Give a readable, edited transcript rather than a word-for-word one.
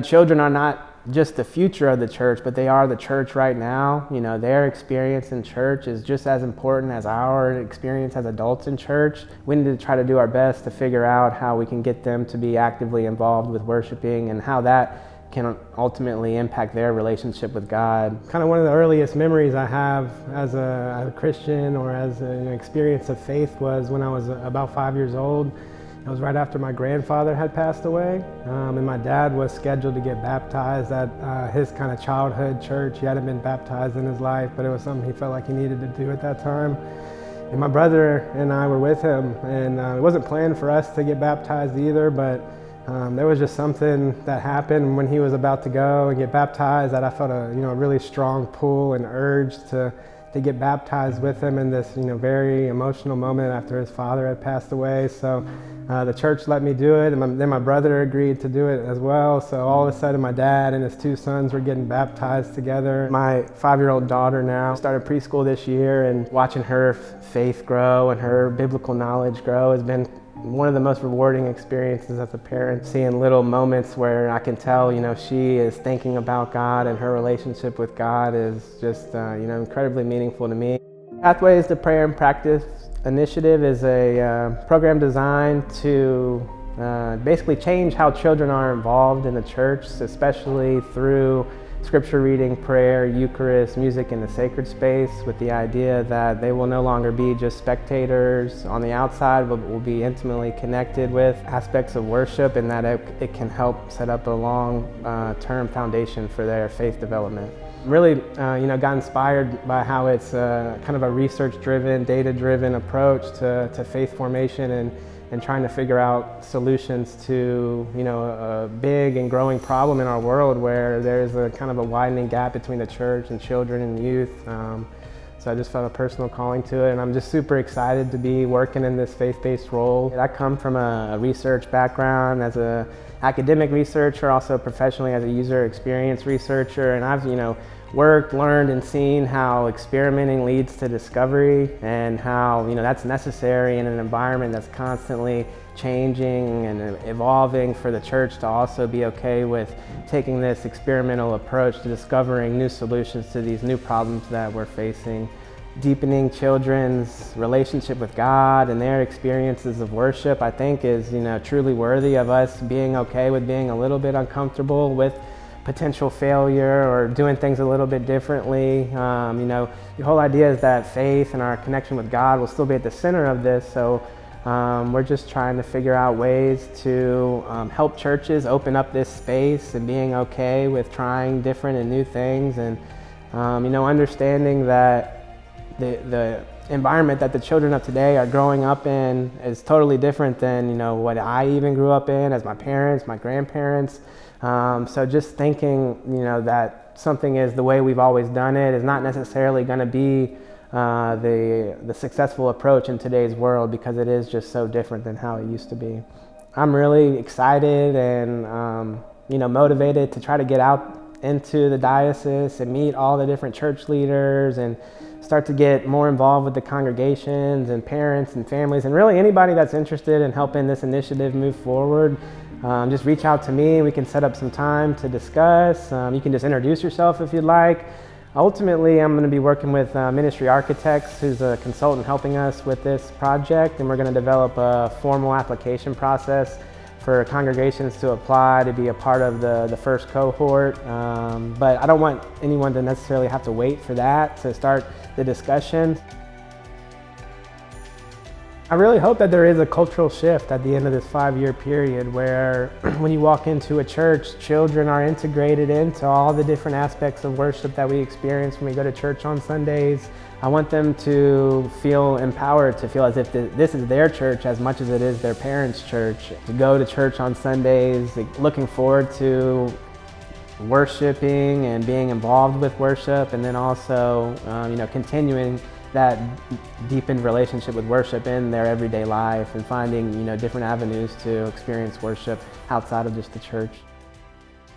children are not just the future of the church, but they are the church right now. Their experience in church is just as important as our experience as adults in church. We need to try to do our best to figure out how we can get them to be actively involved with worshiping and how that can ultimately impact their relationship with God. Kind of one of the earliest memories I have as a Christian or as an experience of faith was when I was about 5 years old. It was right after my grandfather had passed away, and my dad was scheduled to get baptized at his kind of childhood church. He hadn't been baptized in his life, but it was something he felt like he needed to do at that time. And my brother and I were with him, and it wasn't planned for us to get baptized either, but there was just something that happened when he was about to go and get baptized that I felt a really strong pull and urge to get baptized with him in this very emotional moment after his father had passed away. So the church let me do it, and then my brother agreed to do it as well. So all of a sudden my dad and his two sons were getting baptized together. My 5-year-old daughter now started preschool this year, and watching her faith grow and her biblical knowledge grow has been one of the most rewarding experiences as a parent. Seeing little moments where I can tell, she is thinking about God and her relationship with God is just, incredibly meaningful to me. Pathways to Prayer and Practice initiative is a program designed to basically change how children are involved in the church, especially through scripture reading, prayer, Eucharist, music in the sacred space, with the idea that they will no longer be just spectators on the outside, but will be intimately connected with aspects of worship, and that it can help set up a long-term foundation for their faith development. Really, got inspired by how it's kind of a research-driven, data-driven approach to faith formation and trying to figure out solutions to a big and growing problem in our world where there's a kind of a widening gap between the church and children and youth. So I just felt a personal calling to it, and I'm just super excited to be working in this faith-based role. I come from a research background as an academic researcher, also professionally as a user experience researcher, and I've worked, learned, and seen how experimenting leads to discovery, and how that's necessary in an environment that's constantly changing and evolving, for the church to also be okay with taking this experimental approach to discovering new solutions to these new problems that we're facing. Deepening children's relationship with God and their experiences of worship, I think, is truly worthy of us being okay with being a little bit uncomfortable with potential failure or doing things a little bit differently. The whole idea is that faith and our connection with God will still be at the center of this. So we're just trying to figure out ways to help churches open up this space and being okay with trying different and new things, and understanding that the environment that the children of today are growing up in is totally different than what I even grew up in as my parents, my grandparents. So just thinking that something is the way we've always done it is not necessarily going to be the successful approach in today's world, because it is just so different than how it used to be. I'm really excited and motivated to try to get out into the diocese and meet all the different church leaders and start to get more involved with the congregations and parents and families, and really anybody that's interested in helping this initiative move forward. Just reach out to me. We can set up some time to discuss. You can just introduce yourself if you'd like. Ultimately, I'm going to be working with Ministry Architects, who's a consultant helping us with this project, and we're going to develop a formal application process for congregations to apply to be a part of the first cohort. But I don't want anyone to necessarily have to wait for that to start the discussion. I really hope that there is a cultural shift at the end of this 5-year period where when you walk into a church, children are integrated into all the different aspects of worship that we experience when we go to church on Sundays. I want them to feel empowered, to feel as if this is their church as much as it is their parents' church. To go to church on Sundays, looking forward to worshiping and being involved with worship, and then also continuing that deepened relationship with worship in their everyday life and finding different avenues to experience worship outside of just the church.